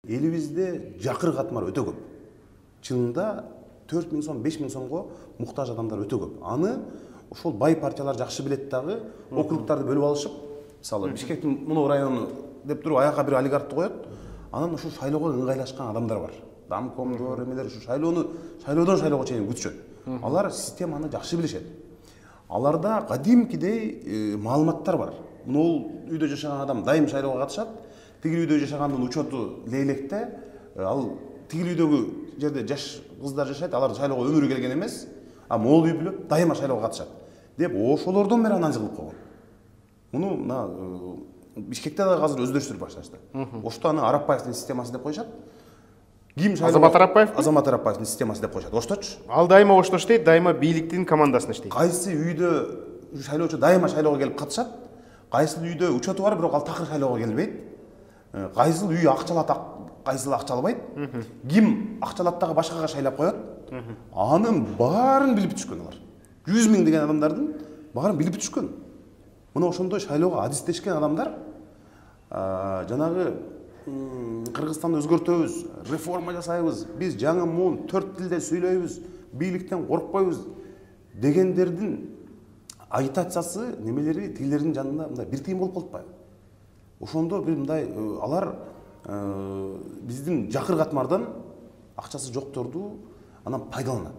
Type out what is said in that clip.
Элибизде жакыр катмар өтө көп. Чынында 4000 сом, 5000 сомго муктаж адамдар өтө көп. Аны ошол бай партиялар жакшы билет дагы, округтарды бөлүп алышып, мисалы Бишкектин муну району деп туруп аяка бир олигархты коет. Анан ушу шайлоого ыңгайлашкан адамдар бар. Дамкомдор, эмелер ушу шайлоодон шайлоого чейин күтүшөт. Алар системаны жакшы билишет. Аларда кадимкидей маалыматтар бар. Мынул үйдө жашаган адам дайым шайлоого катышат. Тигил үйдө жашагандын учету лейлекте, ал тигил үйдөгү жерде жаш кыздар жашайт, алар шайлоого өмүрү келген эмес, а могул үй бүлөк дайыма шайлоого катышат деп ошолордон бери анализ кылып койгон. Муну Бишкекте да азыр өздөштүрүп башташты. Ошто аны Арапбаевдин системасы деп коюшат. Ким Азамат Арапбаев? Азамат Арапбаевдин системасы деп коюшат. Ошточу. Ал дайыма ошто иштейт, дайыма бийликтин командасында иштейт. Кайсы үйдө шайлоочу дайыма шайлоого келип катышат, кайсы үйдө учету бар, бирок ал такыр шайлоого келбейт. Кайсыл үй акчалат, кайсыл акчалабайт. Ким акчалат дагы башкага шайлап коет. Анын баарын билип түшкөн алар. 100 миң деген адамдардын баарын билип түшкөн. Мына ошондой шайлоого адистешкен адамдар жанагы Кыргызстанды өзгөртөбүз, реформа жасайбыз, биз жаңы муун 4 тилде сүйлөйбүз, бийликтен коркпойбуз дегендердин агитациясы немелери тилдердин жанында мындай бир тыйын болуп калпайбы? Ошондо бир мындай алар биздин жакыр катмардан акчасы жокторду анан пайдаланат.